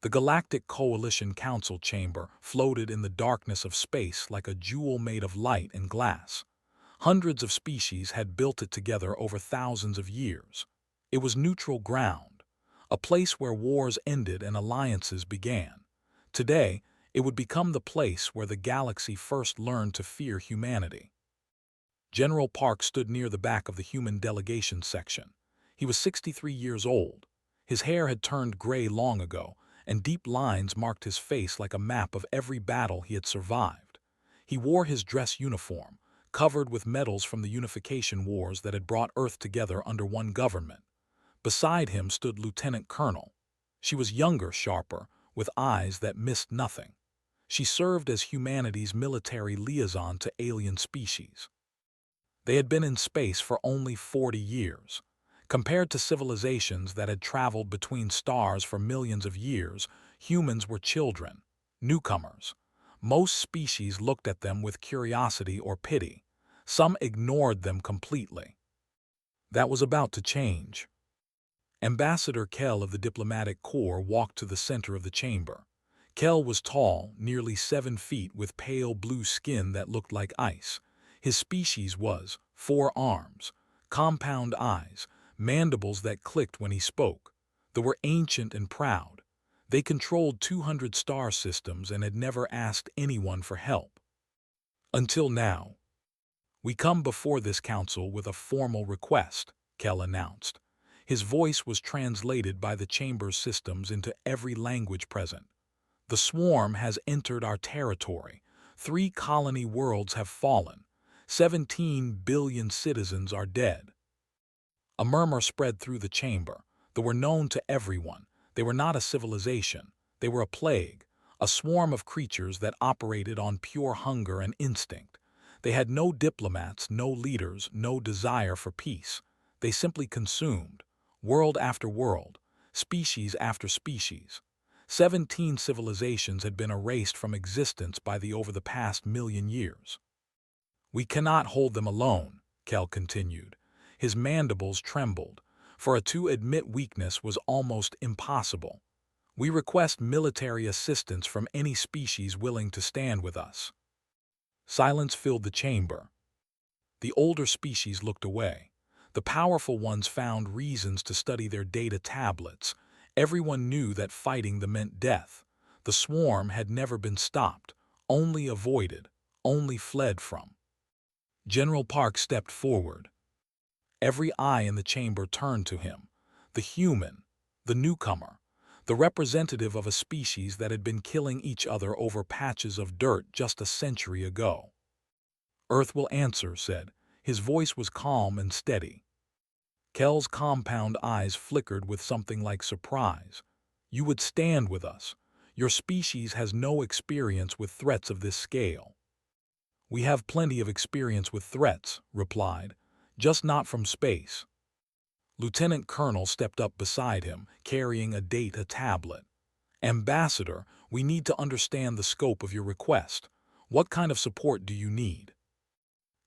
The Galactic Coalition Council chamber floated in the darkness of space like a jewel made of light and glass. Hundreds of species had built it together over thousands of years. It was neutral ground, a place where wars ended and alliances began. Today, it would become the place where the galaxy first learned to fear humanity. General Park stood near the back of the human delegation section. He was 63 years old. His hair had turned gray long ago, and deep lines marked his face like a map of every battle he had survived. He wore his dress uniform, covered with medals from the unification wars that had brought Earth together under one government. Beside him stood Lieutenant Colonel. She was younger, sharper, with eyes that missed nothing. She served as humanity's military liaison to alien species. They had been in space for only 40 years. Compared to civilizations that had traveled between stars for millions of years, humans were children, newcomers. Most species looked at them with curiosity or pity. Some ignored them completely. That was about to change. Ambassador Kell of the Diplomatic Corps walked to the center of the chamber. Kell was tall, nearly 7 feet, with pale blue skin that looked like ice. His species was 4 arms, compound eyes, mandibles that clicked when he spoke. They were ancient and proud. They controlled 200 star systems and had never asked anyone for help. Until now. "We come before this council with a formal request," Kell announced. His voice was translated by the chamber's systems into every language present. "The swarm has entered our territory. 3 colony worlds have fallen. 17 billion citizens are dead." A murmur spread through the chamber. They were known to everyone. They were not a civilization. They were a plague, a swarm of creatures that operated on pure hunger and instinct. They had no diplomats, no leaders, no desire for peace. They simply consumed, world after world, species after species. 17 civilizations had been erased from existence by over the past million years. "We cannot hold them alone," Kell continued. His mandibles trembled, for to admit weakness was almost impossible. "We request military assistance from any species willing to stand with us." Silence filled the chamber. The older species looked away. The powerful ones found reasons to study their data tablets. Everyone knew that fighting them meant death. The swarm had never been stopped, only avoided, only fled from. General Park stepped forward. Every eye in the chamber turned to him. The human, the newcomer, the representative of a species that had been killing each other over patches of dirt just a century ago. "Earth will answer," said. His voice was calm and steady. Kell's compound eyes flickered with something like surprise. "You would stand with us. Your species has no experience with threats of this scale." "We have plenty of experience with threats," replied, "just not from space." Lieutenant Colonel stepped up beside him, carrying a data tablet. "Ambassador, we need to understand the scope of your request. What kind of support do you need?"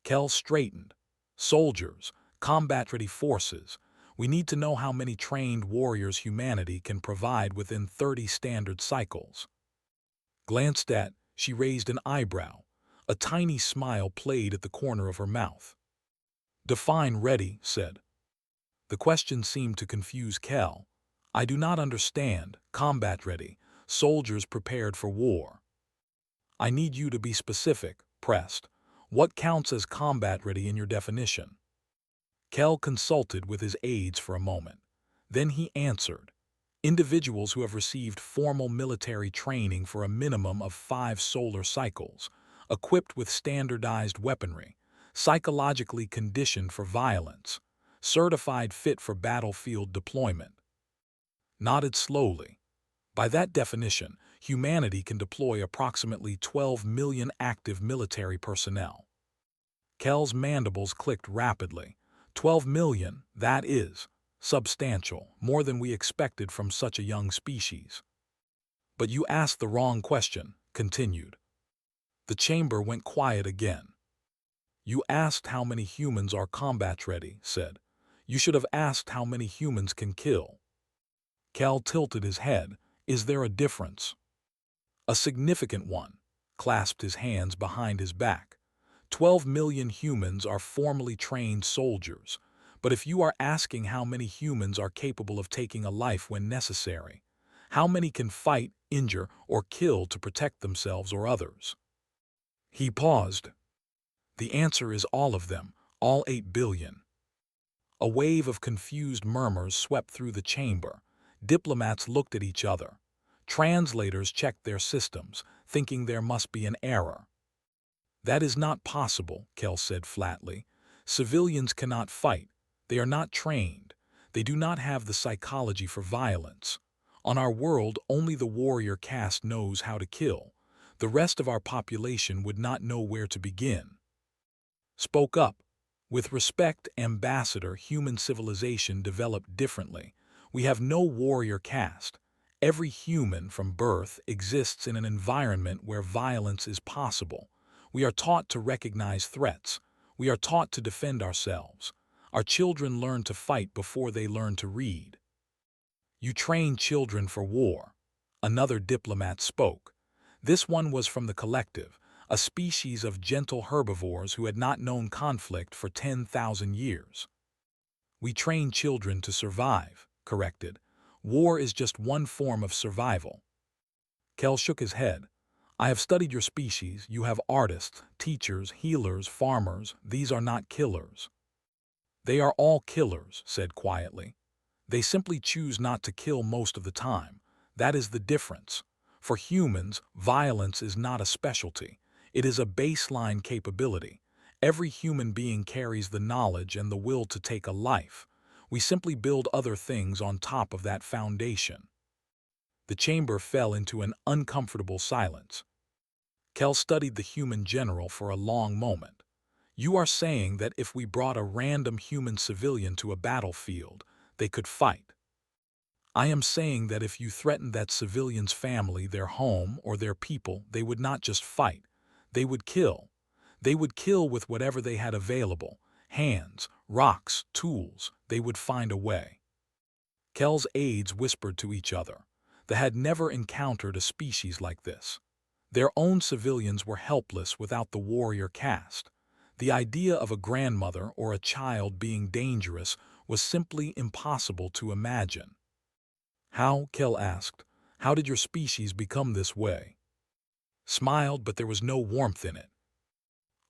Kell straightened. "Soldiers, combat-ready forces. We need to know how many trained warriors humanity can provide within 30 standard cycles." Glanced at, she raised an eyebrow. A tiny smile played at the corner of her mouth. "Define ready," said. The question seemed to confuse Kell. "I do not understand. Combat ready. Soldiers prepared for war." "I need you to be specific," pressed. "What counts as combat ready in your definition?" Kell consulted with his aides for a moment. Then he answered, "Individuals who have received formal military training for a minimum of 5 solar cycles, equipped with standardized weaponry, psychologically conditioned for violence, certified fit for battlefield deployment." Nodded slowly. "By that definition, humanity can deploy approximately 12 million active military personnel." Kell's mandibles clicked rapidly. 12 million, that is substantial, more than we expected from such a young species. "But you asked the wrong question," continued. The chamber went quiet again. "You asked how many humans are combat ready," said. "You should have asked how many humans can kill." Kell tilted his head. Is there a difference? A significant one, clasped his hands behind his back. 12 million humans are formally trained soldiers, but if you are asking how many humans are capable of taking a life when necessary, how many can fight, injure, or kill to protect themselves or others? He paused. The answer is all of them, all 8 billion. A wave of confused murmurs swept through the chamber. Diplomats looked at each other. Translators checked their systems, thinking there must be an error. That is not possible, Kell said flatly. Civilians cannot fight. They are not trained. They do not have the psychology for violence. On our world, only the warrior caste knows how to kill. The rest of our population would not know where to begin. Spoke up. With respect, Ambassador, human civilization developed differently. We have no warrior caste. Every human from birth exists in an environment where violence is possible. We are taught to recognize threats. We are taught to defend ourselves. Our children learn to fight before they learn to read. You train children for war. Another diplomat spoke. This one was from the collective, a species of gentle herbivores who had not known conflict for 10,000 years. We train children to survive, corrected. War is just one form of survival. Kell shook his head. I have studied your species. You have artists, teachers, healers, farmers. These are not killers. They are all killers, said quietly. They simply choose not to kill most of the time. That is the difference. For humans, violence is not a specialty. It is a baseline capability. Every human being carries the knowledge and the will to take a life. We simply build other things on top of that foundation. The chamber fell into an uncomfortable silence. Kell studied the human general for a long moment. You are saying that if we brought a random human civilian to a battlefield, they could fight. I am saying that if you threatened that civilian's family, their home, or their people, they would not just fight. They would kill. They would kill with whatever they had available. Hands, rocks, tools. They would find a way. Kell's aides whispered to each other. They had never encountered a species like this. Their own civilians were helpless without the warrior caste. The idea of a grandmother or a child being dangerous was simply impossible to imagine. How? Kell asked. How did your species become this way? Smiled, but there was no warmth in it.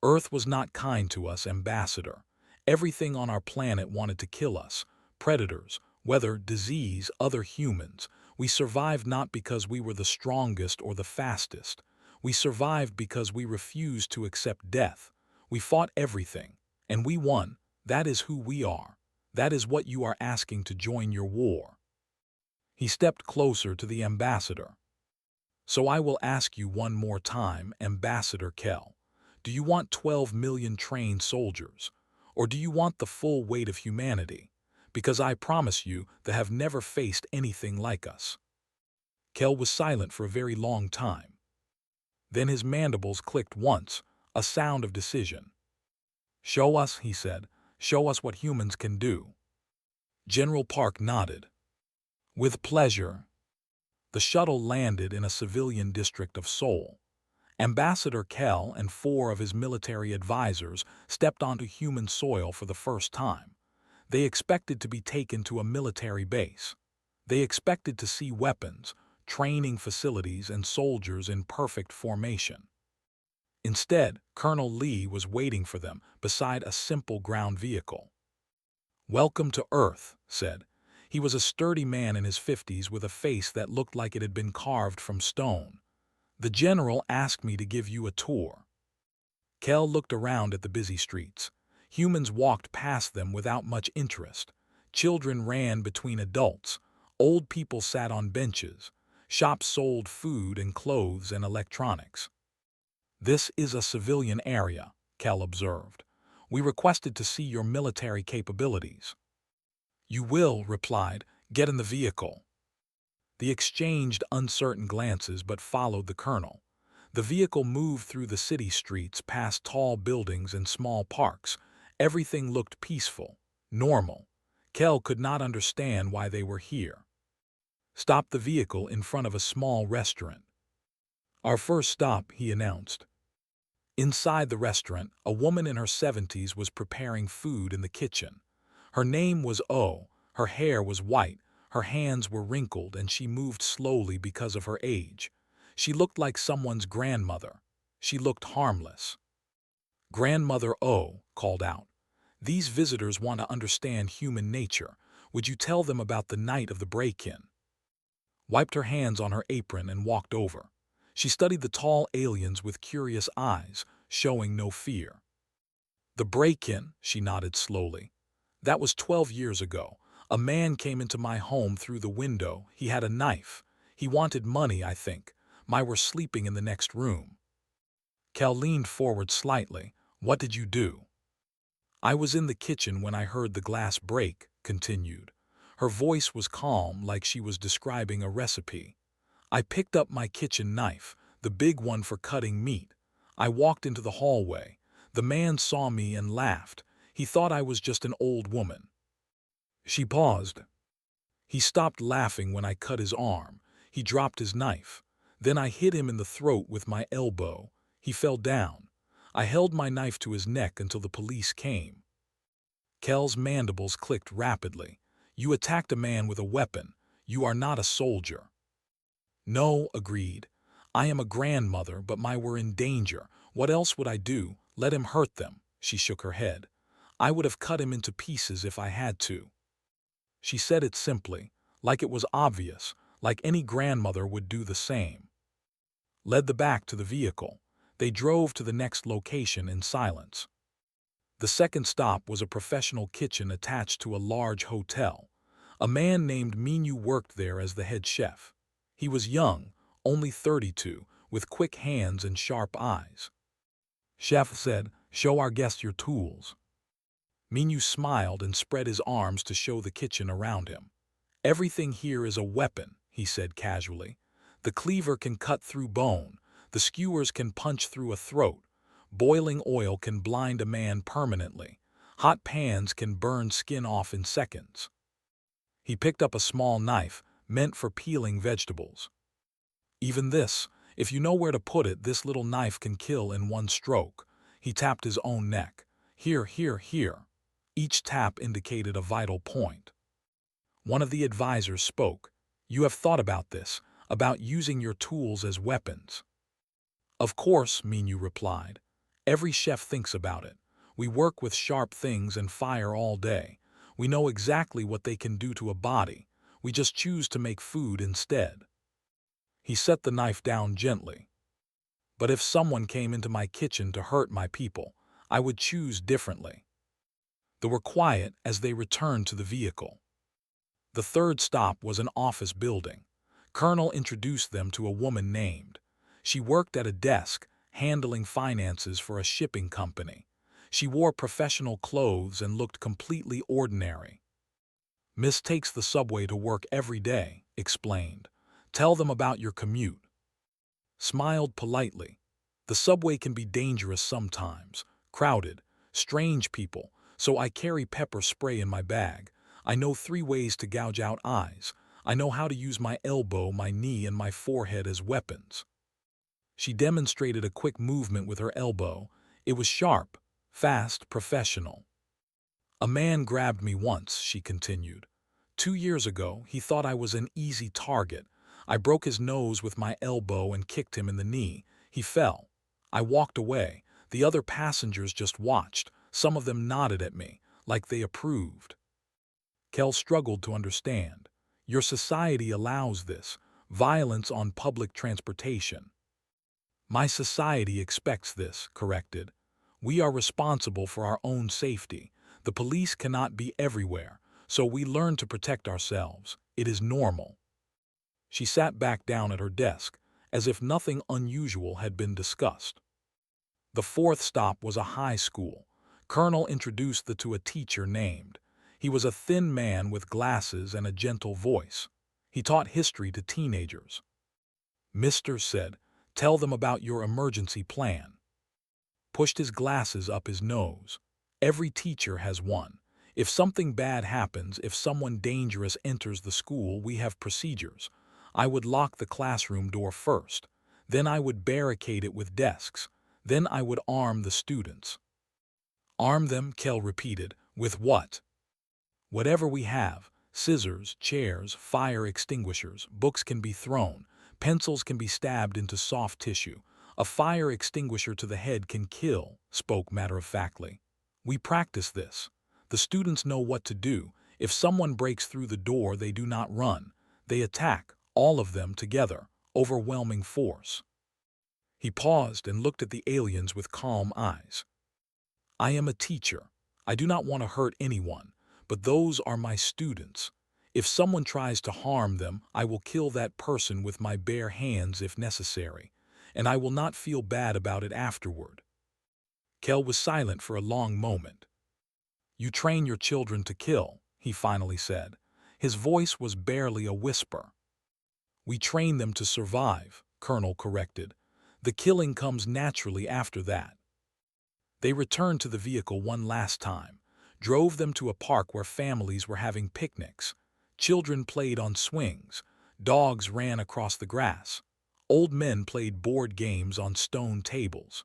Earth was not kind to us, Ambassador. Everything on our planet wanted to kill us. Predators, weather, disease, other humans. We survived not because we were the strongest or the fastest. We survived because we refused to accept death. We fought everything, and we won. That is who we are. That is what you are asking to join your war. He stepped closer to the ambassador. So I will ask you one more time, Ambassador Kell. Do you want 12 million trained soldiers? Or do you want the full weight of humanity? Because I promise you they have never faced anything like us. Kell was silent for a very long time. Then his mandibles clicked once, a sound of decision. Show us, he said. Show us what humans can do. General Park nodded. With pleasure. The shuttle landed in a civilian district of Seoul. Ambassador Kell and 4 of his military advisors stepped onto human soil for the first time. They expected to be taken to a military base. They expected to see weapons, training facilities, and soldiers in perfect formation. Instead, Colonel Lee was waiting for them beside a simple ground vehicle. Welcome to Earth, said. He was a sturdy man in his 50s with a face that looked like it had been carved from stone. The general asked me to give you a tour. Kell looked around at the busy streets. Humans walked past them without much interest. Children ran between adults. Old people sat on benches. Shops sold food and clothes and electronics. This is a civilian area, Kell observed. We requested to see your military capabilities. You will, replied, get in the vehicle. They exchanged uncertain glances but followed the colonel. The vehicle moved through the city streets past tall buildings and small parks. Everything looked peaceful, normal. Kell could not understand why they were here. stopped the vehicle in front of a small restaurant. "Our first stop," he announced. Inside the restaurant, a woman in her 70s was preparing food in the kitchen. Her name was O, her hair was white, her hands were wrinkled, and she moved slowly because of her age. She looked like someone's grandmother. She looked harmless. "Grandmother O," called out, "these visitors want to understand human nature. Would you tell them about the night of the break-in?" Wiped her hands on her apron and walked over. She studied the tall aliens with curious eyes, showing no fear. "The break-in," she nodded slowly. "That was 12 years ago. A man came into my home through the window. He had a knife. He wanted money, I think. My were sleeping in the next room." Cal leaned forward slightly. "What did you do?" "I was in the kitchen when I heard the glass break," continued. Her voice was calm, like she was describing a recipe. "I picked up my kitchen knife, the big one for cutting meat. I walked into the hallway. The man saw me and laughed. He thought I was just an old woman." She paused. "He stopped laughing when I cut his arm. He dropped his knife. Then I hit him in the throat with my elbow. He fell down. I held my knife to his neck until the police came." Kel's mandibles clicked rapidly. "You attacked a man with a weapon. You are not a soldier." "No," agreed. "I am a grandmother, but my were in danger. What else would I do? Let him hurt them." She shook her head. "I would have cut him into pieces if I had to." She said it simply, like it was obvious, like any grandmother would do the same. Led the back to the vehicle. They drove to the next location in silence. The second stop was a professional kitchen attached to a large hotel. A man named Minu worked there as the head chef. He was young, only 32, with quick hands and sharp eyes. "Chef said, show our guests your tools." Minu smiled and spread his arms to show the kitchen around him. "Everything here is a weapon," he said casually. "The cleaver can cut through bone. The skewers can punch through a throat. Boiling oil can blind a man permanently. Hot pans can burn skin off in seconds." He picked up a small knife, meant for peeling vegetables. "Even this, if you know where to put it, this little knife can kill in one stroke." He tapped his own neck. "Here, here, here." Each tap indicated a vital point. One of the advisors spoke. "You have thought about this, about using your tools as weapons." "Of course," Minu replied. "Every chef thinks about it. We work with sharp things and fire all day. We know exactly what they can do to a body. We just choose to make food instead." He set the knife down gently. "But if someone came into my kitchen to hurt my people, I would choose differently." They were quiet as they returned to the vehicle. The third stop was an office building. Colonel introduced them to a woman named. She worked at a desk, handling finances for a shipping company. She wore professional clothes and looked completely ordinary. "Miss takes the subway to work every day," explained. "Tell them about your commute." Smiled politely. "The subway can be dangerous sometimes, crowded, strange people, so I carry pepper spray in my bag. I know 3 ways to gouge out eyes. I know how to use my elbow, my knee, and my forehead as weapons." She demonstrated a quick movement with her elbow. It was sharp, fast, professional. "A man grabbed me once," she continued. 2 years ago, he thought I was an easy target. I broke his nose with my elbow and kicked him in the knee. He fell. I walked away. The other passengers just watched. Some of them nodded at me, like they approved." Kel struggled to understand. "Your society allows this, violence on public transportation." "My society expects this," corrected. "We are responsible for our own safety. The police cannot be everywhere, so we learn to protect ourselves. It is normal." She sat back down at her desk, as if nothing unusual had been discussed. The fourth stop was a high school. Colonel introduced them to a teacher named. He was a thin man with glasses and a gentle voice. He taught history to teenagers. "Mister said, tell them about your emergency plan." Pushed his glasses up his nose. "Every teacher has one. If something bad happens, if someone dangerous enters the school, we have procedures. I would lock the classroom door first. Then I would barricade it with desks. Then I would arm the students. Arm them, Kel repeated. With what? Whatever we have. Scissors, chairs, fire extinguishers, books can be thrown, pencils can be stabbed into soft tissue. A fire extinguisher to the head can kill, spoke matter-of-factly. We practice this. The students know what to do. If someone breaks through the door, they do not run. They attack, all of them together, overwhelming force. He paused and looked at the aliens with calm eyes. I am a teacher. I do not want to hurt anyone, but those are my students. If someone tries to harm them, I will kill that person with my bare hands if necessary, and I will not feel bad about it afterward. Kel was silent for a long moment. You train your children to kill, he finally said. His voice was barely a whisper. We train them to survive, Colonel corrected. The killing comes naturally after that. They returned to the vehicle one last time, drove them to a park where families were having picnics. Children played on swings. Dogs ran across the grass. Old men played board games on stone tables.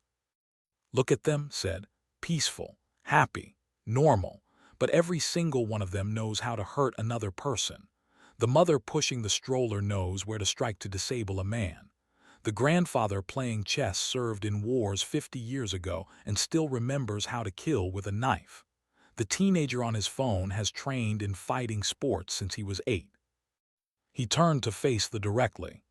Look at them, said. Peaceful, happy, normal, but every single one of them knows how to hurt another person. The mother pushing the stroller knows where to strike to disable a man. The grandfather playing chess served in wars 50 years ago and still remembers how to kill with a knife. The teenager on his phone has trained in fighting sports since he was 8. He turned to face the directly.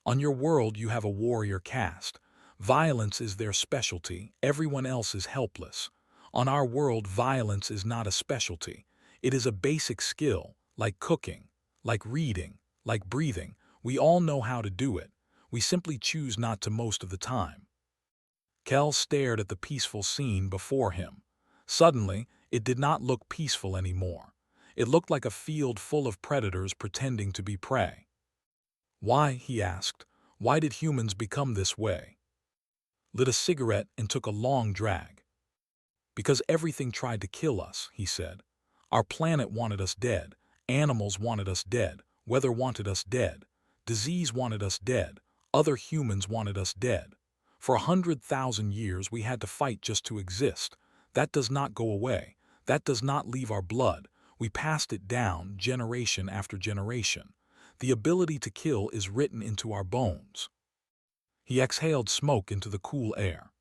On your world you have a warrior caste. Violence is their specialty, everyone else is helpless. On our world, violence is not a specialty. It is a basic skill, like cooking, like reading, like breathing. We all know how to do it. We simply choose not to most of the time. Kel stared at the peaceful scene before him. Suddenly, it did not look peaceful anymore. It looked like a field full of predators pretending to be prey. Why, he asked, why did humans become this way? Lit a cigarette and took a long drag. Because everything tried to kill us, he said. Our planet wanted us dead. Animals wanted us dead. Weather wanted us dead. Disease wanted us dead. Other humans wanted us dead. For 100,000 years we had to fight just to exist. That does not go away. That does not leave our blood. We passed it down generation after generation. The ability to kill is written into our bones. He exhaled smoke into the cool air.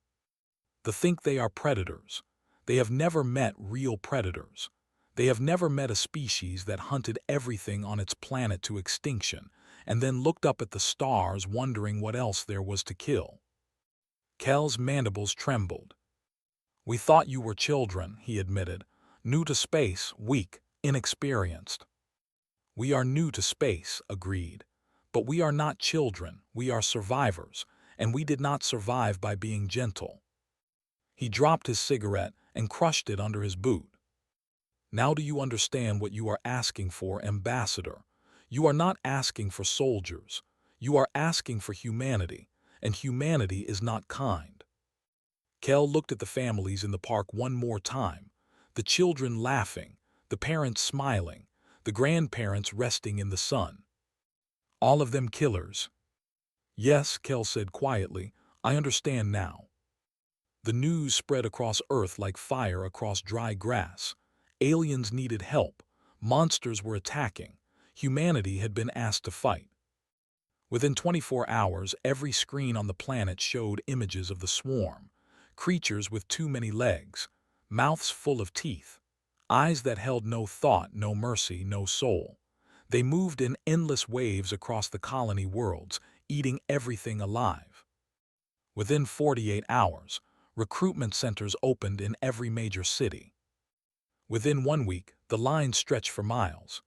They think they are predators. They have never met real predators. They have never met a species that hunted everything on its planet to extinction and then looked up at the stars wondering what else there was to kill. Kel's mandibles trembled. We thought you were children, he admitted. New to space, weak, inexperienced. We are new to space, agreed. But we are not children, we are survivors, and we did not survive by being gentle. He dropped his cigarette and crushed it under his boot. Now do you understand what you are asking for, Ambassador? You are not asking for soldiers. You are asking for humanity, and humanity is not kind. Kel looked at the families in the park one more time, the children laughing, the parents smiling, the grandparents resting in the sun. All of them killers. Yes, Kel said quietly, I understand now. The news spread across Earth like fire across dry grass. Aliens needed help. Monsters were attacking. Humanity had been asked to fight. Within 24 hours, every screen on the planet showed images of the swarm. Creatures with too many legs, mouths full of teeth, eyes that held no thought, no mercy, no soul. They moved in endless waves across the colony worlds, eating everything alive. Within 48 hours, recruitment centers opened in every major city. Within 1 week, the line stretched for miles.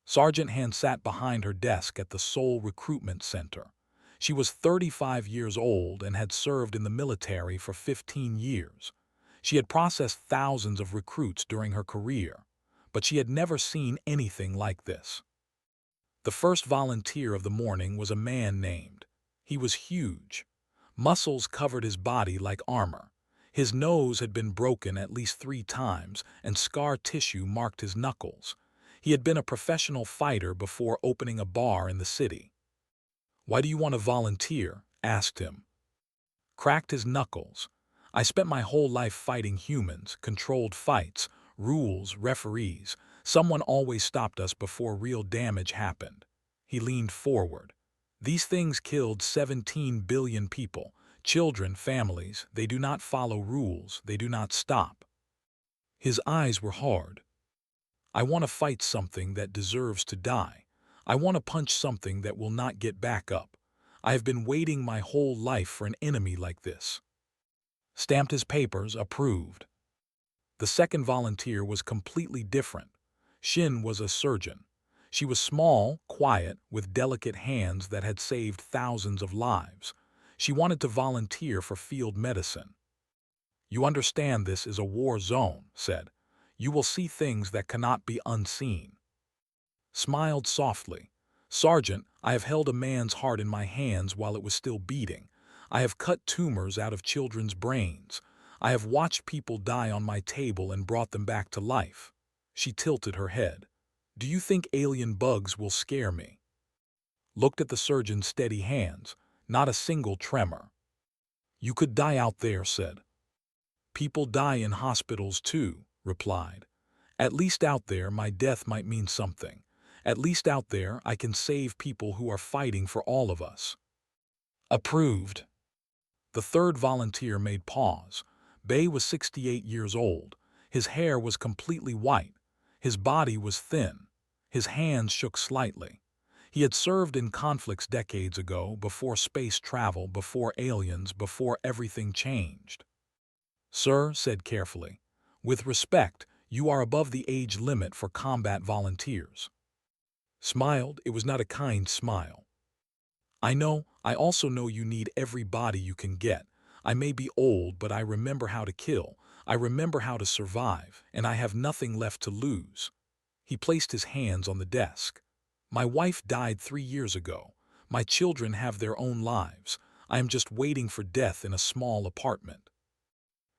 Sergeant Hand sat behind her desk at the Seoul Recruitment Center. She was 35 years old and had served in the military for 15 years. She had processed thousands of recruits during her career, but she had never seen anything like this. The first volunteer of the morning was a man named. He was huge. Muscles covered his body like armor. His nose had been broken at least 3 times, and scar tissue marked his knuckles. He had been a professional fighter before opening a bar in the city. "Why do you want to volunteer?" asked him. Cracked his knuckles. "I spent my whole life fighting humans, controlled fights, rules, referees. Someone always stopped us before real damage happened." He leaned forward. "These things killed 17 billion people. Children, families, they do not follow rules, they do not stop." His eyes were hard. "I want to fight something that deserves to die. I want to punch something that will not get back up. I have been waiting my whole life for an enemy like this." Stamped his papers, approved. The second volunteer was completely different. Shin was a surgeon. She was small, quiet, with delicate hands that had saved thousands of lives. She wanted to volunteer for field medicine. "You understand this is a war zone," said. "You will see things that cannot be unseen." Smiled softly. "Sergeant, I have held a man's heart in my hands while it was still beating. I have cut tumors out of children's brains. I have watched people die on my table and brought them back to life." She tilted her head. "Do you think alien bugs will scare me?" Looked at the surgeon's steady hands. Not a single tremor. "You could die out there," said. "People die in hospitals too," replied. "At least out there my death might mean something. At least out there I can save people who are fighting for all of us." Approved. The third volunteer made pause. Bay was 68 years old. His hair was completely white. His body was thin. His hands shook slightly. He had served in conflicts decades ago, before space travel, before aliens, before everything changed. "Sir," said carefully, "with respect, you are above the age limit for combat volunteers." Smiled. It was not a kind smile. I also know you need every body you can get. I may be old, but I remember how to kill. I remember how to survive, and I have nothing left to lose." He placed his hands on the desk. "My wife died 3 years ago. My children have their own lives. I am just waiting for death in a small apartment."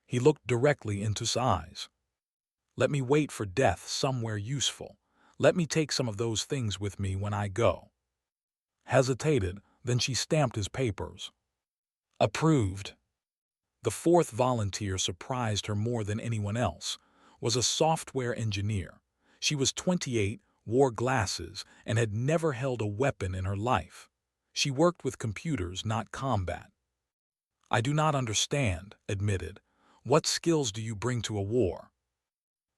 He looked directly into his eyes. "Let me wait for death somewhere useful. Let me take some of those things with me when I go." Hesitated, then she stamped his papers. Approved. The fourth volunteer surprised her more than anyone else. Was a software engineer. She was 28, wore glasses, and had never held a weapon in her life. She worked with computers, not combat. "I do not understand," admitted. "What skills do you bring to a war?"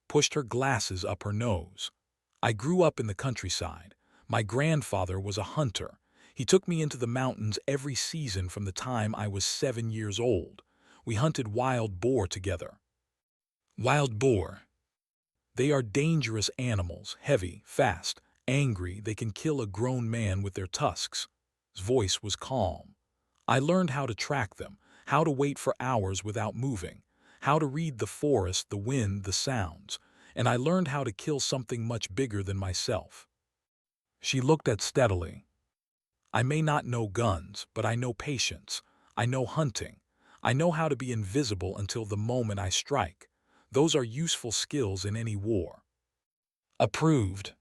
Pushed her glasses up her nose. "I grew up in the countryside. My grandfather was a hunter. He took me into the mountains every season from the time I was 7 years old. We hunted wild boar together." Wild boar. They are dangerous animals, heavy, fast, angry. They can kill a grown man with their tusks. His voice was calm. "I learned how to track them, how to wait for hours without moving, how to read the forest, the wind, the sounds, and I learned how to kill something much bigger than myself." She looked at steadily. "I may not know guns, but I know patience. I know hunting. I know how to be invisible until the moment I strike. Those are useful skills in any war." Approved.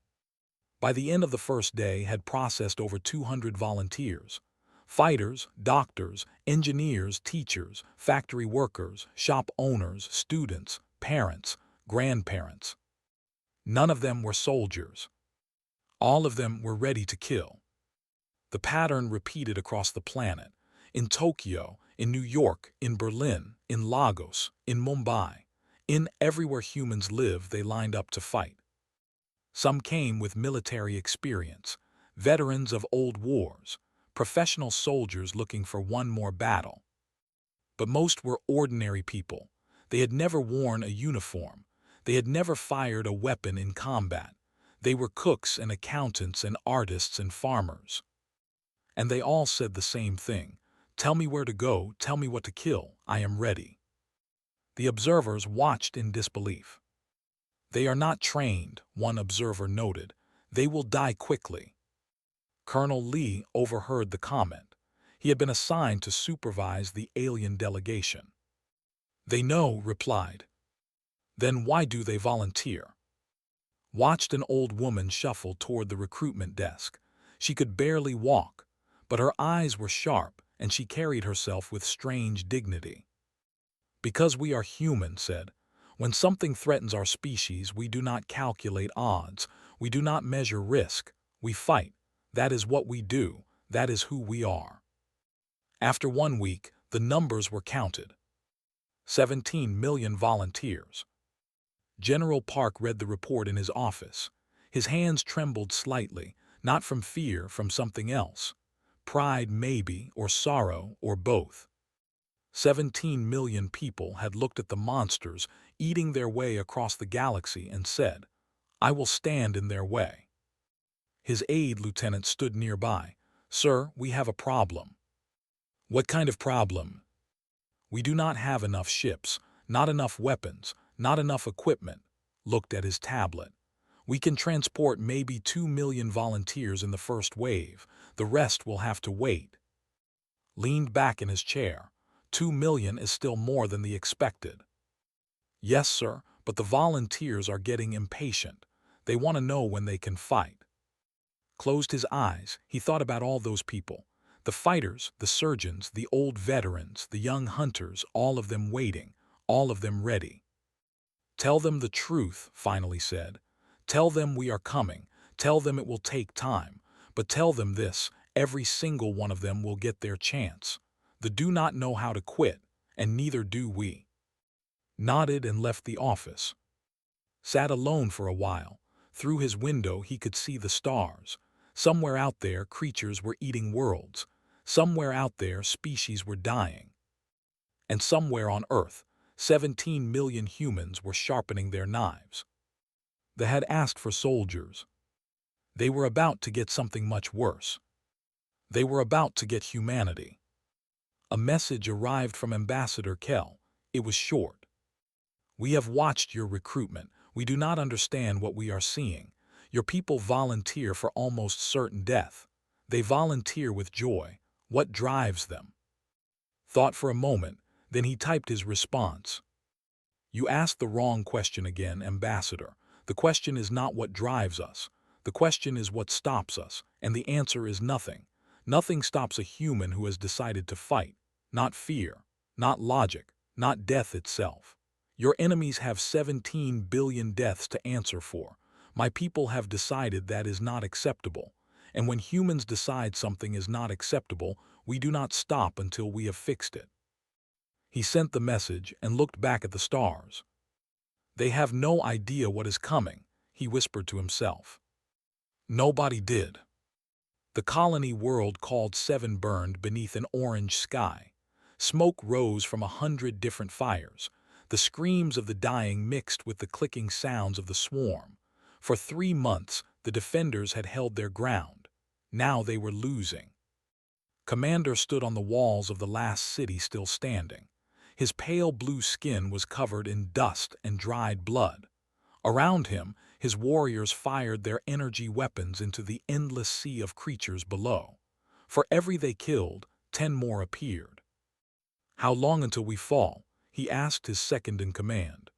By the end of the first day had processed over 200 volunteers. Fighters, doctors, engineers, teachers, factory workers, shop owners, students, parents, grandparents. None of them were soldiers. All of them were ready to kill. The pattern repeated across the planet. In Tokyo, in New York, in Berlin, in Lagos, in Mumbai. In everywhere humans live, they lined up to fight. Some came with military experience, veterans of old wars, professional soldiers looking for one more battle. But most were ordinary people. They had never worn a uniform. They had never fired a weapon in combat. They were cooks and accountants and artists and farmers. And they all said the same thing. "Tell me where to go, tell me what to kill, I am ready." The observers watched in disbelief. "They are not trained," one observer noted. "They will die quickly." Colonel Lee overheard the comment. He had been assigned to supervise the alien delegation. They know, replied. Then why do they volunteer? Watched an old woman shuffle toward the recruitment desk. She could barely walk, but her eyes were sharp and she carried herself with strange dignity. Because we are human, said. When something threatens our species, we do not calculate odds. We do not measure risk. We fight. That is what we do. That is who we are. After 1 week, the numbers were counted. 17 million volunteers. General Park read the report in his office. His hands trembled slightly, not from fear, from something else. Pride, maybe, or sorrow, or both. 17 million people had looked at the monsters eating their way across the galaxy and said, I will stand in their way. His aide lieutenant stood nearby. Sir, we have a problem. What kind of problem? We do not have enough ships, not enough weapons, not enough equipment. Looked at his tablet. We can transport maybe 2 million volunteers in the first wave. The rest will have to wait. Leaned back in his chair. 2 million is still more than the expected. Yes, sir, but the volunteers are getting impatient. They want to know when they can fight. Closed his eyes, he thought about all those people. The fighters, the surgeons, the old veterans, the young hunters, all of them waiting, all of them ready. Tell them the truth, finally said. Tell them we are coming. Tell them it will take time. But tell them this, every single one of them will get their chance. They do not know how to quit, and neither do we. Nodded and left the office. Sat alone for a while. Through his window he could see the stars. Somewhere out there creatures were eating worlds. Somewhere out there species were dying. And somewhere on Earth, 17 million humans were sharpening their knives. They had asked for soldiers. They were about to get something much worse. They were about to get humanity. A message arrived from Ambassador Kell. It was short. We have watched your recruitment. We do not understand what we are seeing. Your people volunteer for almost certain death. They volunteer with joy. What drives them? Thought for a moment, then he typed his response. You asked the wrong question again, Ambassador. The question is not what drives us. The question is what stops us, and the answer is nothing. Nothing stops a human who has decided to fight. Not fear, not logic, not death itself. Your enemies have 17 billion deaths to answer for. My people have decided that is not acceptable. And when humans decide something is not acceptable, we do not stop until we have fixed it. He sent the message and looked back at the stars. They have no idea what is coming, he whispered to himself. Nobody did. The colony world called 7 burned beneath an orange sky. Smoke rose from 100 different fires. The screams of the dying mixed with the clicking sounds of the swarm. For 3 months, the defenders had held their ground. Now they were losing. Commander stood on the walls of the last city still standing. His pale blue skin was covered in dust and dried blood. Around him, his warriors fired their energy weapons into the endless sea of creatures below. For every they killed, 10 more appeared. How long until we fall? He asked his second-in-command.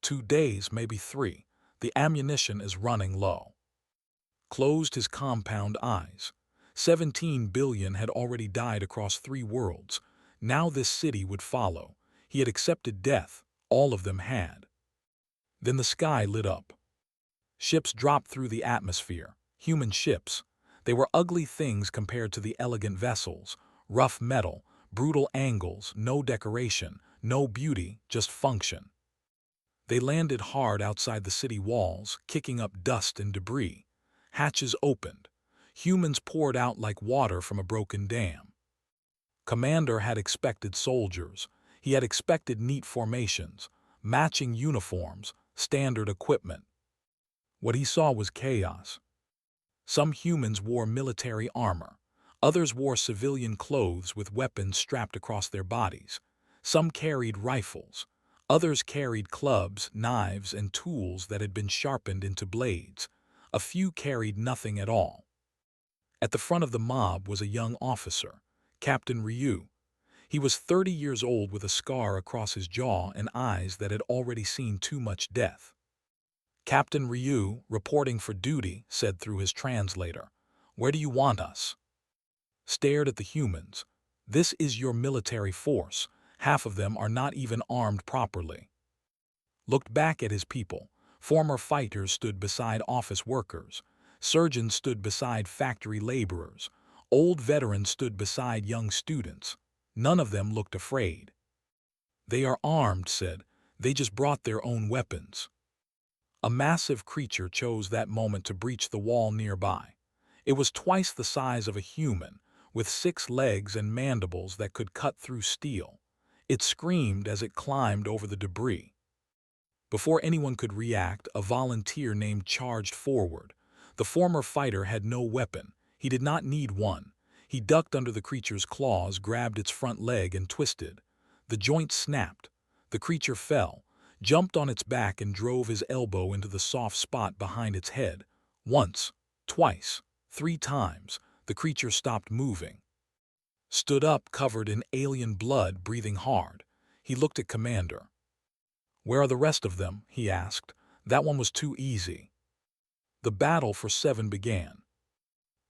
2 days, maybe 3. The ammunition is running low. Closed his compound eyes. 17 billion had already died across 3 worlds. Now this city would follow. He had accepted death. All of them had. Then the sky lit up. Ships dropped through the atmosphere. Human ships. They were ugly things compared to the elegant vessels. Rough metal, brutal angles, no decoration, no beauty, just function. They landed hard outside the city walls, kicking up dust and debris. Hatches opened. Humans poured out like water from a broken dam. Commander had expected soldiers. He had expected neat formations, matching uniforms, standard equipment. What he saw was chaos. Some humans wore military armor. Others wore civilian clothes with weapons strapped across their bodies. Some carried rifles. Others carried clubs, knives, and tools that had been sharpened into blades. A few carried nothing at all. At the front of the mob was a young officer, Captain Ryu. He was 30 years old with a scar across his jaw and eyes that had already seen too much death. Captain Ryu, reporting for duty, said through his translator, "Where do you want us?" Stared at the humans. "This is your military force. Half of them are not even armed properly." Looked back at his people. Former fighters stood beside office workers. Surgeons stood beside factory laborers. Old veterans stood beside young students. None of them looked afraid. "They are armed," said. "They just brought their own weapons." A massive creature chose that moment to breach the wall nearby. It was twice the size of a human, with 6 legs and mandibles that could cut through steel. It screamed as it climbed over the debris. Before anyone could react, a volunteer named charged forward. The former fighter had no weapon. He did not need one. He ducked under the creature's claws, grabbed its front leg, and twisted. The joint snapped. The creature fell, jumped on its back, and drove his elbow into the soft spot behind its head. Once, twice, 3 times, the creature stopped moving. Stood up, covered in alien blood, breathing hard. He looked at Commander. "Where are the rest of them?" he asked. "That one was too easy." The battle for 7 began.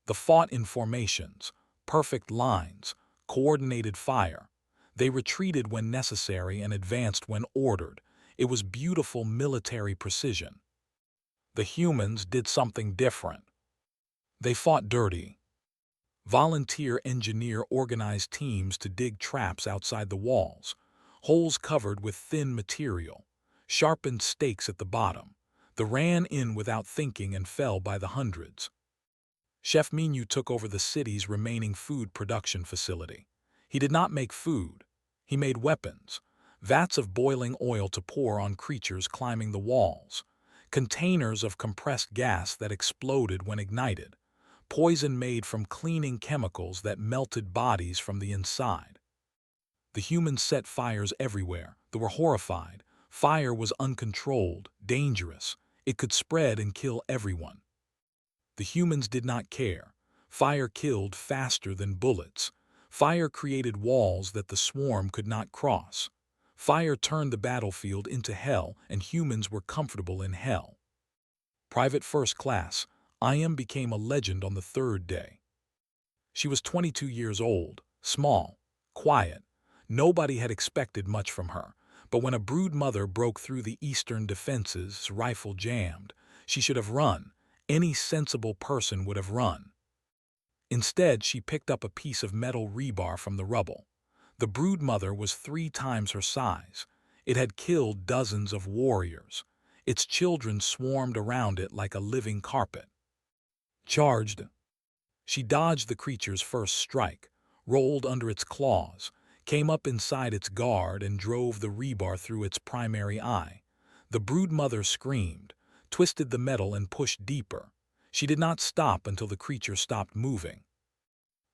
They fought in formations, perfect lines, coordinated fire. They retreated when necessary and advanced when ordered. It was beautiful military precision. The humans did something different. They fought dirty. Volunteer engineer organized teams to dig traps outside the walls, holes covered with thin material, sharpened stakes at the bottom. They ran in without thinking and fell by the hundreds. Chef Minu took over the city's remaining food production facility. He did not make food. He made weapons, vats of boiling oil to pour on creatures climbing the walls, containers of compressed gas that exploded when ignited, poison made from cleaning chemicals that melted bodies from the inside. The humans set fires everywhere. They were horrified. Fire was uncontrolled, dangerous. It could spread and kill everyone. The humans did not care. Fire killed faster than bullets. Fire created walls that the swarm could not cross. Fire turned the battlefield into hell, and humans were comfortable in hell. Private First Class, I.M. became a legend on the 3rd day. She was 22 years old, small, quiet. Nobody had expected much from her, but when a brood mother broke through the eastern defenses, rifle jammed, she should have run. Any sensible person would have run. Instead, she picked up a piece of metal rebar from the rubble. The brood mother was 3 times her size. It had killed dozens of warriors. Its children swarmed around it like a living carpet. Charged. She dodged the creature's first strike, rolled under its claws, came up inside its guard, and drove the rebar through its primary eye. The brood mother screamed, twisted the metal, and pushed deeper. She did not stop until the creature stopped moving.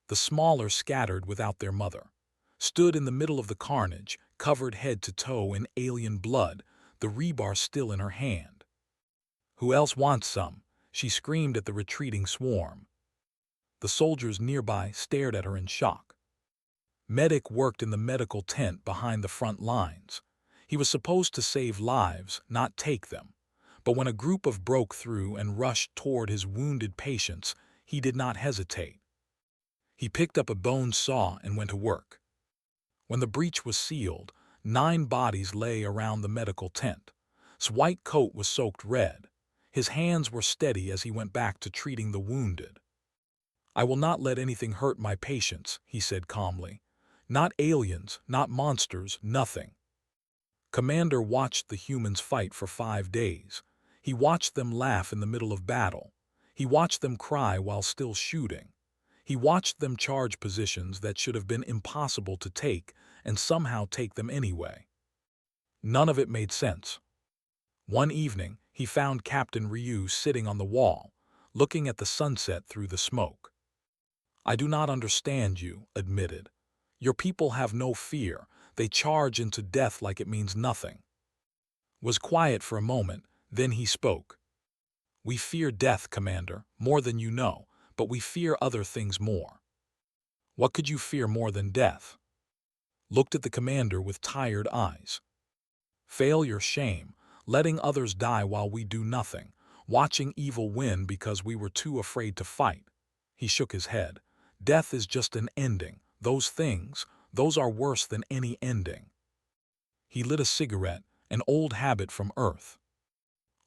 The smaller scattered without their mother, stood in the middle of the carnage, covered head to toe in alien blood, the rebar still in her hand. "Who else wants some?" she screamed at the retreating swarm. The soldiers nearby stared at her in shock. Medic worked in the medical tent behind the front lines. He was supposed to save lives, not take them. But when a group broke through and rushed toward his wounded patients, he did not hesitate. He picked up a bone saw and went to work. When the breach was sealed, 9 bodies lay around the medical tent. His white coat was soaked red. His hands were steady as he went back to treating the wounded. "I will not let anything hurt my patients," he said calmly. "Not aliens, not monsters, nothing." Commander watched the humans fight for 5 days. He watched them laugh in the middle of battle. He watched them cry while still shooting. He watched them charge positions that should have been impossible to take and somehow take them anyway. None of it made sense. One evening, he found Captain Ryu sitting on the wall, looking at the sunset through the smoke. "I do not understand you," admitted. "Your people have no fear. They charge into death like it means nothing." Was quiet for a moment, then he spoke. "We fear death, Commander, more than you know, but we fear other things more." "What could you fear more than death?" looked at the commander with tired eyes. Failure, shame, letting others die while we do nothing, watching evil win because we were too afraid to fight. He shook his head. Death is just an ending. Those things, those are worse than any ending. He lit a cigarette, an old habit from Earth.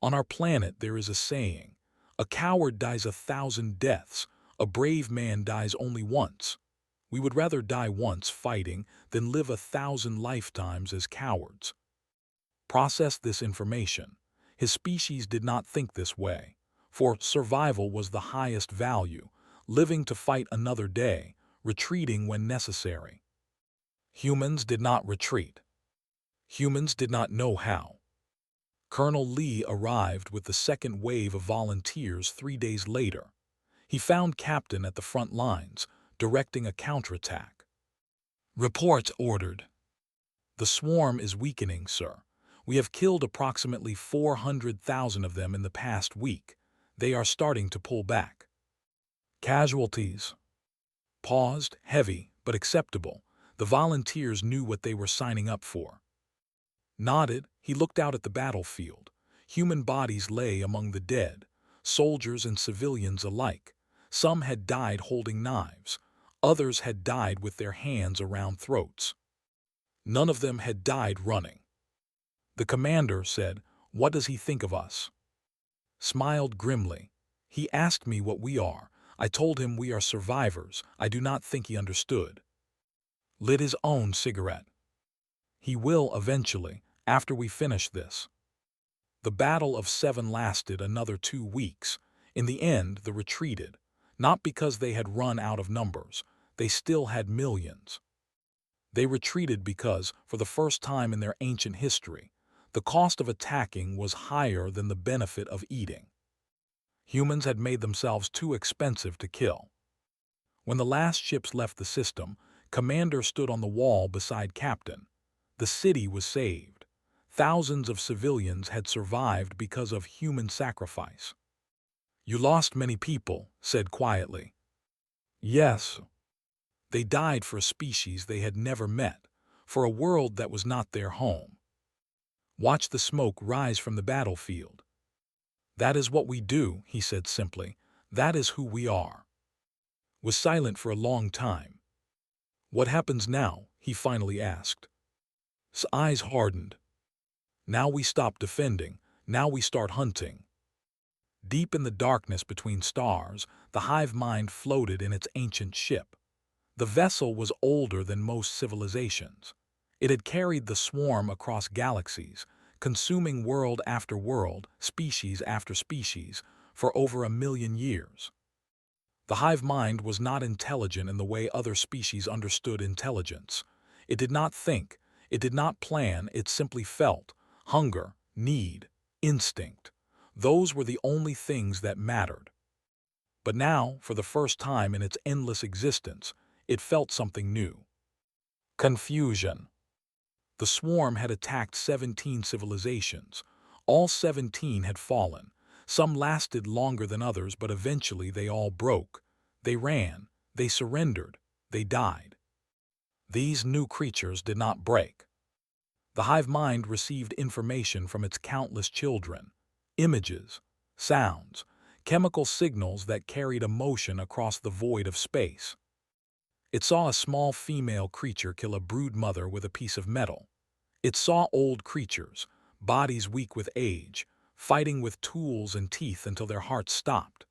On our planet there is a saying, a coward dies 1,000 deaths, a brave man dies only once. We would rather die once fighting than live 1,000 lifetimes as cowards. Process this information. His species did not think this way, for survival was the highest value, living to fight another day, retreating when necessary. Humans did not retreat. Humans did not know how. Colonel Lee arrived with the second wave of volunteers 3 days later. He found Captain at the front lines, directing a counterattack. Report ordered. The swarm is weakening, sir. We have killed approximately 400,000 of them in the past week. They are starting to pull back. Casualties. Paused, heavy, but acceptable. The volunteers knew what they were signing up for. Nodded, he looked out at the battlefield. Human bodies lay among the dead, soldiers and civilians alike. Some had died holding knives. Others had died with their hands around throats. None of them had died running. The commander said, "What does he think of us?" Smiled grimly. He asked me what we are. I told him we are survivors. I do not think he understood. Lit his own cigarette. He will eventually, after we finish this. The Battle of Seven lasted another 2 weeks. In the end, they retreated, not because they had run out of numbers. They still had millions. They retreated because, for the first time in their ancient history, the cost of attacking was higher than the benefit of eating. Humans had made themselves too expensive to kill. When the last ships left the system, Commander stood on the wall beside Captain. The city was saved. Thousands of civilians had survived because of human sacrifice. You lost many people, said quietly. Yes. They died for a species they had never met, for a world that was not their home. Watch the smoke rise from the battlefield. That is what we do, he said simply. That is who we are. Was silent for a long time. What happens now? He finally asked. His eyes hardened. Now we stop defending. Now we start hunting. Deep in the darkness between stars, the hive mind floated in its ancient ship. The vessel was older than most civilizations. It had carried the swarm across galaxies, consuming world after world, species after species, for over 1,000,000 years. The hive mind was not intelligent in the way other species understood intelligence. It did not think, it did not plan, it simply felt. Hunger, need, instinct. Those were the only things that mattered. But now, for the first time in its endless existence, it felt something new. Confusion. The swarm had attacked 17 civilizations. All 17 had fallen. Some lasted longer than others, but eventually they all broke. They ran, they surrendered, they died. These new creatures did not break. The hive mind received information from its countless children. Images, sounds, chemical signals that carried emotion across the void of space. It saw a small female creature kill a brood mother with a piece of metal. It saw old creatures, bodies weak with age, fighting with tools and teeth until their hearts stopped.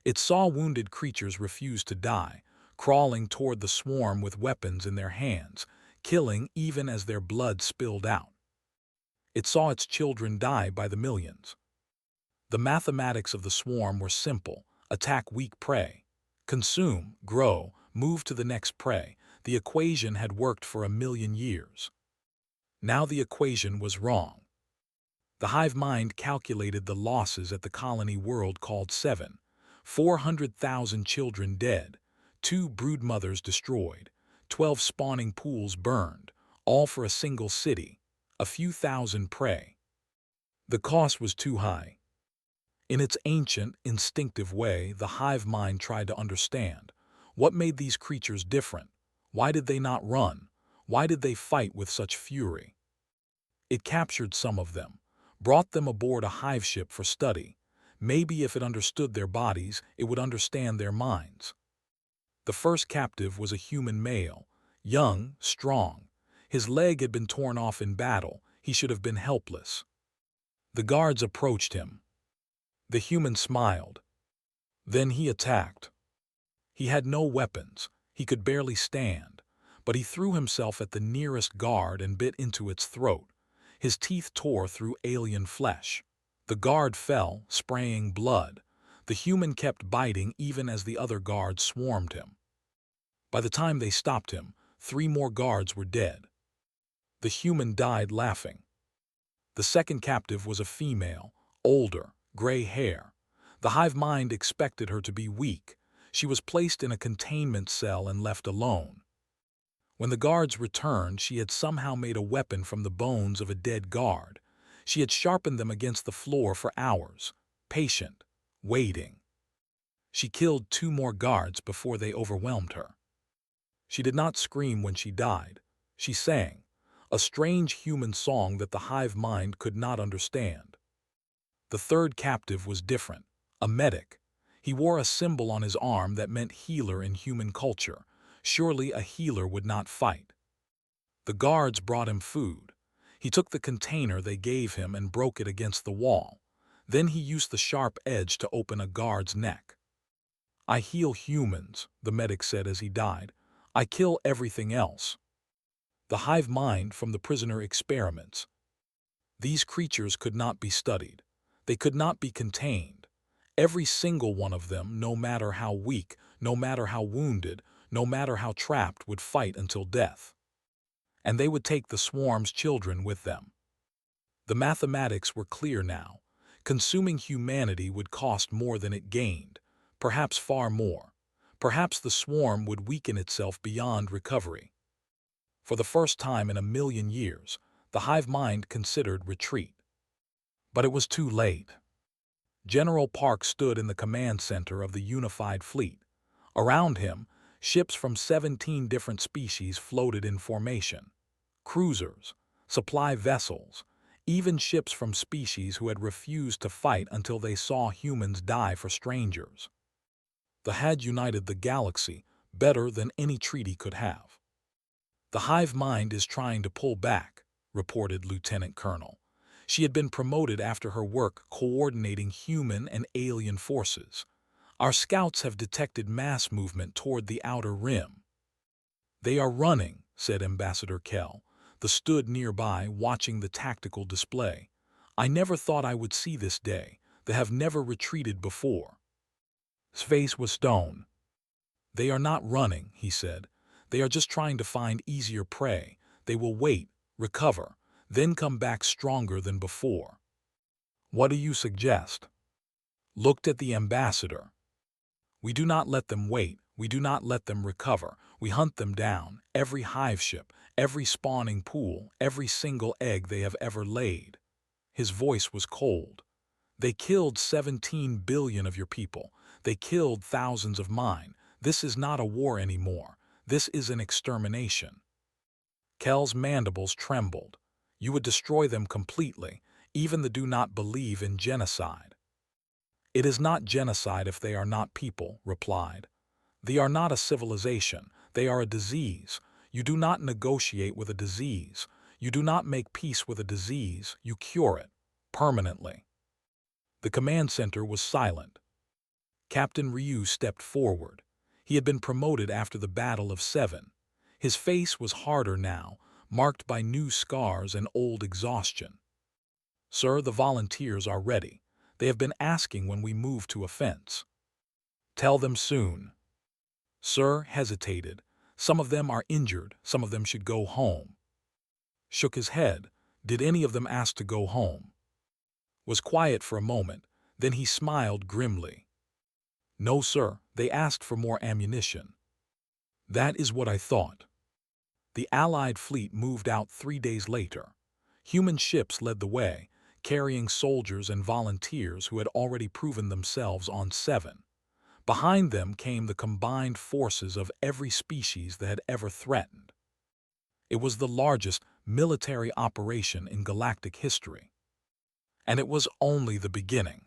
It saw wounded creatures refuse to die, crawling toward the swarm with weapons in their hands, killing even as their blood spilled out. It saw its children die by the millions. The mathematics of the swarm were simple: attack weak prey, consume, grow, move to the next prey. The equation had worked for 1,000,000 years. Now the equation was wrong. The hive mind calculated the losses at the colony world called 7. 400,000 children dead, 2 brood mothers destroyed, 12 spawning pools burned, all for a single city, a few thousand prey. The cost was too high. In its ancient, instinctive way, the hive mind tried to understand. What made these creatures different? Why did they not run? Why did they fight with such fury? It captured some of them, brought them aboard a hive ship for study. Maybe if it understood their bodies, it would understand their minds. The first captive was a human male, young, strong. His leg had been torn off in battle. He should have been helpless. The guards approached him. The human smiled. Then he attacked. He had no weapons. He could barely stand. But he threw himself at the nearest guard and bit into its throat. His teeth tore through alien flesh. The guard fell, spraying blood. The human kept biting even as the other guards swarmed him. By the time they stopped him, 3 more guards were dead. The human died laughing. The second captive was a female, older, gray hair. The hive mind expected her to be weak. She was placed in a containment cell and left alone. When the guards returned, she had somehow made a weapon from the bones of a dead guard. She had sharpened them against the floor for hours, patient, waiting. She killed 2 more guards before they overwhelmed her. She did not scream when she died. She sang, a strange human song that the hive mind could not understand. The third captive was different, a medic. He wore a symbol on his arm that meant healer in human culture. Surely a healer would not fight. The guards brought him food. He took the container they gave him and broke it against the wall. Then he used the sharp edge to open a guard's neck. "I heal humans," the medic said as he died. "I kill everything else." The hive mind from the prisoner experiments. These creatures could not be studied. They could not be contained. Every single one of them, no matter how weak, no matter how wounded, no matter how trapped, would fight until death. And they would take the swarm's children with them. The mathematics were clear now. Consuming humanity would cost more than it gained, perhaps far more. Perhaps the swarm would weaken itself beyond recovery. For the first time in a million years, the hive mind considered retreat. But it was too late. General Park stood in the command center of the unified fleet. Around him, ships from 17 different species floated in formation. Cruisers, supply vessels, even ships from species who had refused to fight until they saw humans die for strangers. The had united the galaxy better than any treaty could have. "The hive mind is trying to pull back," reported Lieutenant Colonel. She had been promoted after her work coordinating human and alien forces. "Our scouts have detected mass movement toward the outer rim." "They are running," said Ambassador Kell. The stood nearby watching the tactical display. "I never thought I would see this day. They have never retreated before." His face was stone. "They are not running," he said. "They are just trying to find easier prey. They will wait, recover, then come back stronger than before." "What do you suggest?" Looked at the ambassador. "We do not let them wait. We do not let them recover. We hunt them down, every hive ship, every spawning pool, every single egg they have ever laid." His voice was cold. "They killed 17 billion of your people. They killed thousands of mine. This is not a war anymore. This is an extermination." Kell's mandibles trembled. "You would destroy them completely. Even the do not believe in genocide." "It is not genocide if they are not people," replied. "They are not a civilization. They are a disease. You do not negotiate with a disease. You do not make peace with a disease. You cure it, permanently." The command center was silent. Captain Ryu stepped forward. He had been promoted after the Battle of Seven. His face was harder now, marked by new scars and old exhaustion. "Sir, the volunteers are ready. They have been asking when we move to offense." "Tell them soon." Sir hesitated. "Some of them are injured. Some of them should go home." Shook his head. "Did any of them ask to go home?" Was quiet for a moment. Then he smiled grimly. "No, sir. They asked for more ammunition." "That is what I thought." The Allied fleet moved out 3 days later. Human ships led the way, carrying soldiers and volunteers who had already proven themselves on Seven. Behind them came the combined forces of every species that had ever threatened. It was the largest military operation in galactic history. And it was only the beginning.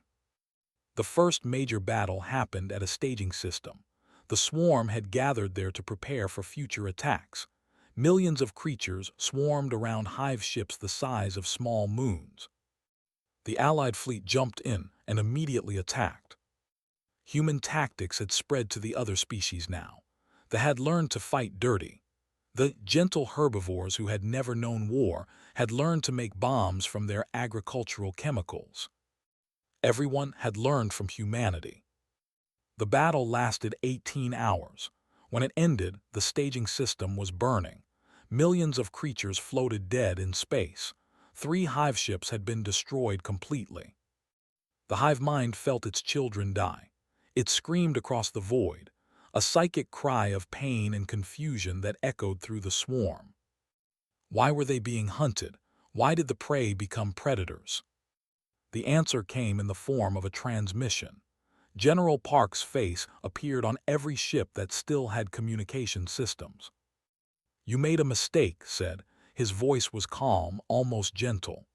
The first major battle happened at a staging system. The swarm had gathered there to prepare for future attacks. Millions of creatures swarmed around hive ships the size of small moons. The Allied fleet jumped in and immediately attacked. Human tactics had spread to the other species now. They had learned to fight dirty. The gentle herbivores who had never known war had learned to make bombs from their agricultural chemicals. Everyone had learned from humanity. The battle lasted 18 hours. When it ended, the staging system was burning. Millions of creatures floated dead in space. 3 hive ships had been destroyed completely. The hive mind felt its children die. It screamed across the void, a psychic cry of pain and confusion that echoed through the swarm. Why were they being hunted? Why did the prey become predators? The answer came in the form of a transmission. General Park's face appeared on every ship that still had communication systems. "You made a mistake," said. His voice was calm, almost gentle.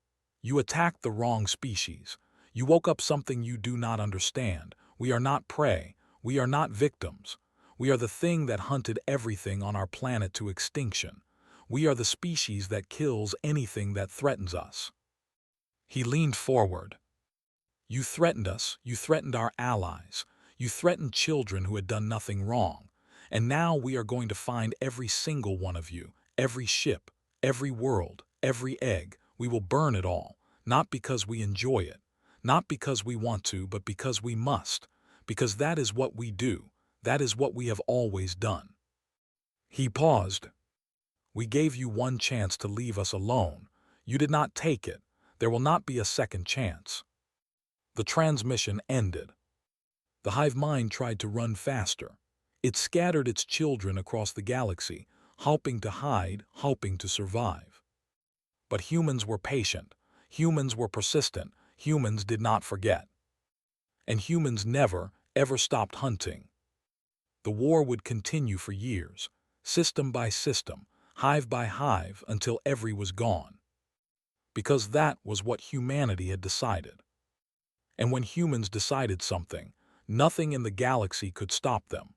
"You attacked the wrong species. You woke up something you do not understand. We are not prey. We are not victims. We are the thing that hunted everything on our planet to extinction. We are the species that kills anything that threatens us." He leaned forward. "You threatened us, you threatened our allies, you threatened children who had done nothing wrong, and now we are going to find every single one of you, every ship, every world, every egg. We will burn it all, not because we enjoy it, not because we want to, but because we must, because that is what we do, that is what we have always done." He paused. "We gave you one chance to leave us alone. You did not take it. There will not be a second chance." The transmission ended. The hive mind tried to run faster. It scattered its children across the galaxy, hoping to hide, hoping to survive. But humans were patient. Humans were persistent. Humans did not forget. And humans never, ever stopped hunting. The war would continue for years, system by system, hive by hive, until every was gone. Because that was what humanity had decided. And when humans decided something, nothing in the galaxy could stop them.